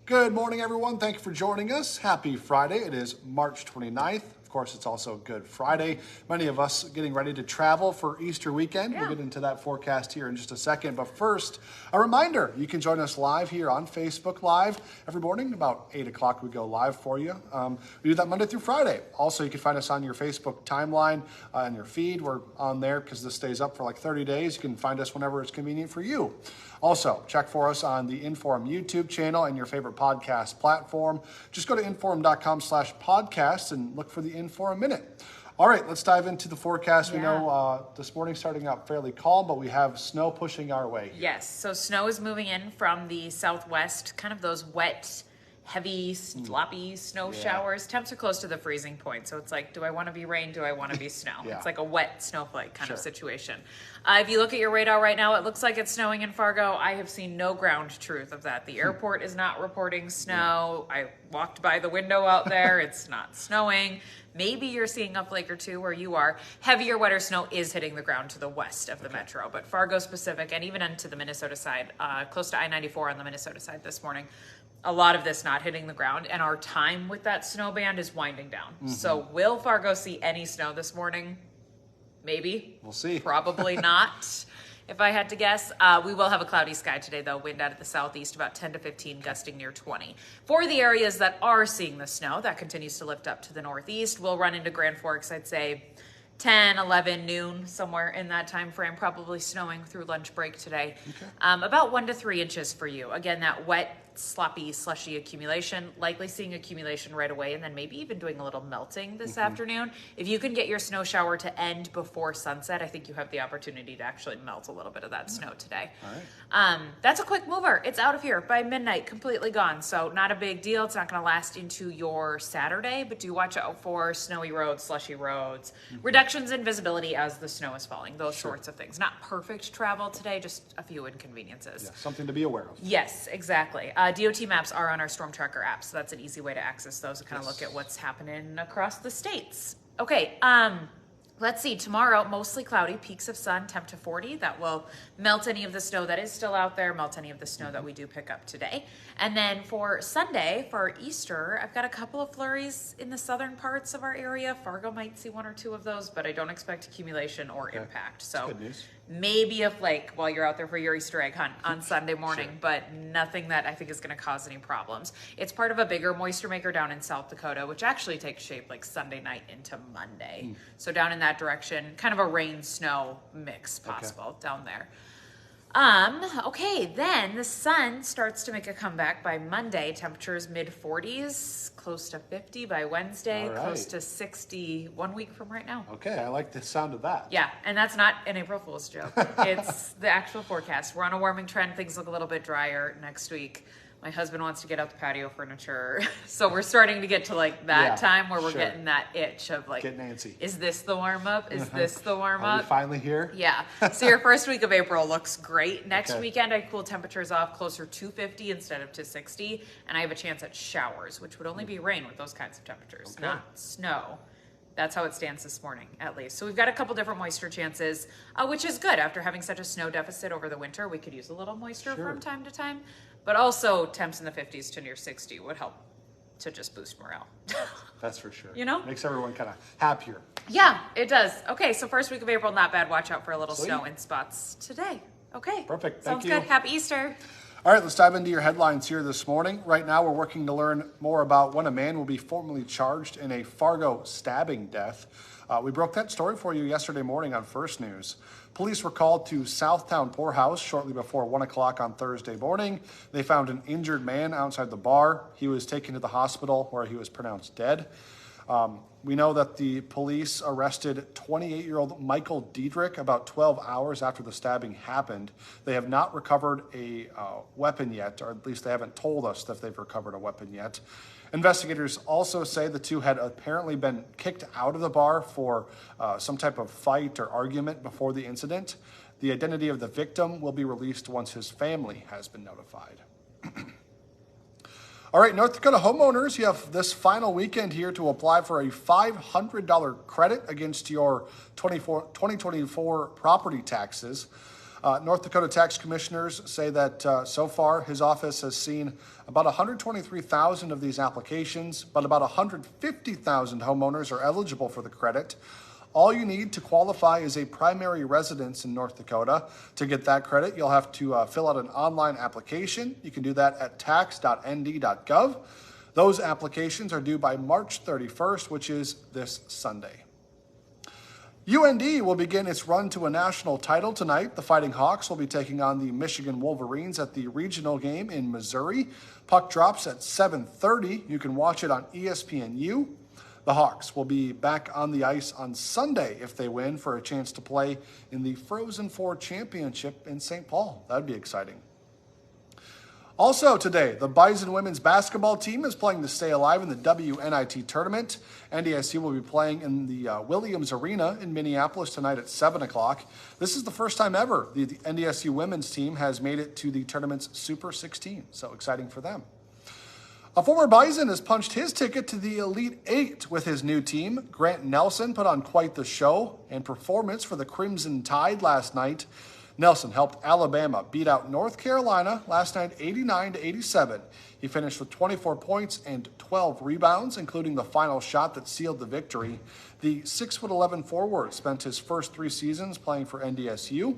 Good morning, everyone. Thank you for joining us. Happy Friday. It is March 29th. Of course, it's also Good Friday. Many of us getting ready to travel for Easter weekend. We'll get into that forecast here in just a second. But first, a reminder, you can join us live here on Facebook Live every morning. About 8 o'clock, we go live for you. We do that Monday through Friday. Also, you can find us on your Facebook timeline and your feed. We're on there because this stays up for like 30 days. You can find us whenever it's convenient for you. Also, check for us on the Inform YouTube channel and your favorite podcast platform. Just go to inform.com/podcasts and look for the Inform Minute. All right, let's dive into the forecast. We know this morning starting out fairly calm, but we have snow pushing our way. Yes, so snow is moving in from the southwest, kind of those wet, heavy, sloppy snow showers. Temps are close to the freezing point, so it's like, do I want to be rain? Do I want to be snow? It's like a wet snowflake kind of situation. If you look at your radar right now, it looks like it's snowing in Fargo. I have seen no ground truth of that. The airport is not reporting snow. I walked by the window out there. It's not snowing. Maybe you're seeing a flake or two where you are. Heavier, wetter snow is hitting the ground to the west of the metro, but Fargo specific and even into the Minnesota side, close to I-94 on the Minnesota side this morning. A lot of this not hitting the ground, and our time with that snow band is winding down. So will Fargo see any snow this morning? Maybe. We'll see. Probably not, if I had to guess. We will have a cloudy sky today, though. Wind out of the southeast, about 10 to 15, gusting near 20. For the areas that are seeing the snow, that continues to lift up to the northeast. We'll run into Grand Forks, I'd say 10, 11, noon, somewhere in that time frame, probably snowing through lunch break today. About 1 to 3 inches for you. Again, that wet, sloppy, slushy accumulation, likely seeing accumulation right away, and then maybe even doing a little melting this afternoon. If you can get your snow shower to end before sunset, I think you have the opportunity to actually melt a little bit of that snow today. That's a quick mover. It's out of here by midnight, completely gone. So not a big deal. It's not going to last into your Saturday, but do watch out for snowy roads, slushy roads, reductions in visibility as the snow is falling, those sorts of things. Not perfect travel today, just a few inconveniences. Yeah, something to be aware of. Yes, exactly. DOT maps are on our Storm Tracker app, so that's an easy way to access those and kind of look at what's happening across the states. Okay, let's see. Tomorrow, mostly cloudy, peaks of sun, temp to 40. That will melt any of the snow that is still out there, melt any of the snow that we do pick up today. And then for Sunday, for Easter, I've got a couple of flurries in the southern parts of our area. Fargo might see 1 or 2 of those, but I don't expect accumulation or impact. So good news. Maybe a flake while you're out there for your Easter egg hunt on Sunday morning, but nothing that I think is going to cause any problems. It's part of a bigger moisture maker down in South Dakota, which actually takes shape like Sunday night into Monday. So down in that direction, kind of a rain-snow mix possible down there. Okay, then the sun starts to make a comeback by Monday. Temperatures mid-40s, close to 50 by Wednesday, close to 60 1 week from right now. Okay, I like the sound of that. Yeah, and that's not an April Fool's joke. It's the actual forecast. We're on a warming trend. Things look a little bit drier next week. My husband wants to get out the patio furniture. So we're starting to get to like that time where we're getting that itch of like, get antsy. Is this the warm up? Is this the warm up? Are we finally here? Yeah. So your first week of April looks great. Next weekend, I cool temperatures off closer to 50 instead of to 60. And I have a chance at showers, which would only be rain with those kinds of temperatures, not snow. That's how it stands this morning, at least. So we've got a couple different moisture chances, which is good. After having such a snow deficit over the winter, we could use a little moisture from time to time. But also temps in the 50s to near 60 would help to just boost morale. That's for sure. You know? Makes everyone kind of happier. Yeah, it does. Okay, so first week of April, not bad. Watch out for a little snow in spots today. Okay. Perfect. Sounds good. Happy Easter. All right, let's dive into your headlines here this morning. Right now, we're working to learn more about when a man will be formally charged in a Fargo stabbing death. We broke that story for you yesterday morning on First News. Police were called to Southtown Poorhouse shortly before 1 o'clock on Thursday morning. They found an injured man outside the bar. He was taken to the hospital where he was pronounced dead. We know that the police arrested 28-year-old Michael Diedrich about 12 hours after the stabbing happened. They have not recovered a weapon yet, or at least they haven't told us that they've recovered a weapon yet. Investigators also say the two had apparently been kicked out of the bar for some type of fight or argument before the incident. The identity of the victim will be released once his family has been notified. All right, North Dakota homeowners, you have this final weekend here to apply for a $500 credit against your 2024 property taxes. North Dakota tax commissioners say that so far his office has seen about 123,000 of these applications, but about 150,000 homeowners are eligible for the credit. All you need to qualify is a primary residence in North Dakota. To get that credit, you'll have to fill out an online application. You can do that at tax.nd.gov. Those applications are due by March 31st, which is this Sunday. UND will begin its run to a national title tonight. The Fighting Hawks will be taking on the Michigan Wolverines at the regional game in Missouri. Puck drops at 7:30. You can watch it on ESPNU. The Hawks will be back on the ice on Sunday if they win for a chance to play in the Frozen Four Championship in St. Paul. That'd be exciting. Also today, the Bison women's basketball team is playing to stay alive in the WNIT tournament. NDSU will be playing in the Williams Arena in Minneapolis tonight at 7 o'clock. This is the first time ever the NDSU women's team has made it to the tournament's Super 16, so exciting for them. A former Bison has punched his ticket to the Elite Eight with his new team. Grant Nelson put on quite the show and performance for the Crimson Tide last night. Nelson helped Alabama beat out North Carolina last night 89-87. He finished with 24 points and 12 rebounds, including the final shot that sealed the victory. The 6'11" forward spent his first 3 seasons playing for NDSU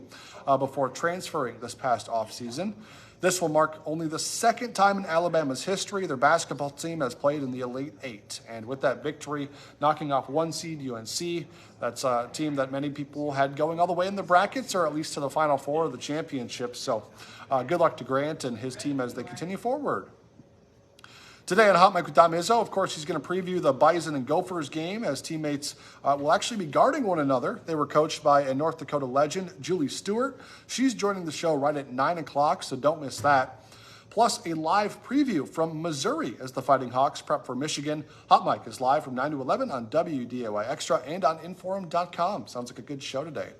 before transferring this past offseason. This will mark only the second time in Alabama's history their basketball team has played in the Elite Eight. And with that victory, knocking off 1 seed UNC, that's a team that many people had going all the way in the brackets, or at least to the Final Four of the championship. So good luck to Grant and his team as they continue forward. Today on Hot Mic with Dom Izzo, of course, he's going to preview the Bison and Gophers game as teammates will actually be guarding one another. They were coached by a North Dakota legend, Julie Stewart. She's joining the show right at 9 o'clock, so don't miss that. Plus a live preview from Missouri as the Fighting Hawks prep for Michigan. Hot Mic is live from 9 to 11 on WDAY Extra and on Inforum.com. Sounds like a good show today.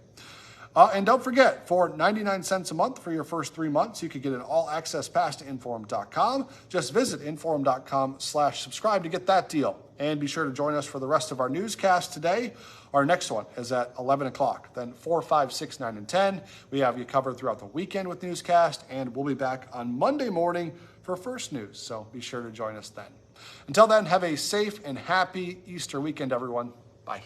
And don't forget, for 99 cents a month for your first 3 months, you can get an all-access pass to Inforum.com. Just visit Inforum.com/subscribe to get that deal. And be sure to join us for the rest of our newscast today. Our next one is at 11 o'clock. Then 4, 5, 6, 9, and 10. We have you covered throughout the weekend with newscast, and we'll be back on Monday morning for First News. So be sure to join us then. Until then, have a safe and happy Easter weekend, everyone. Bye.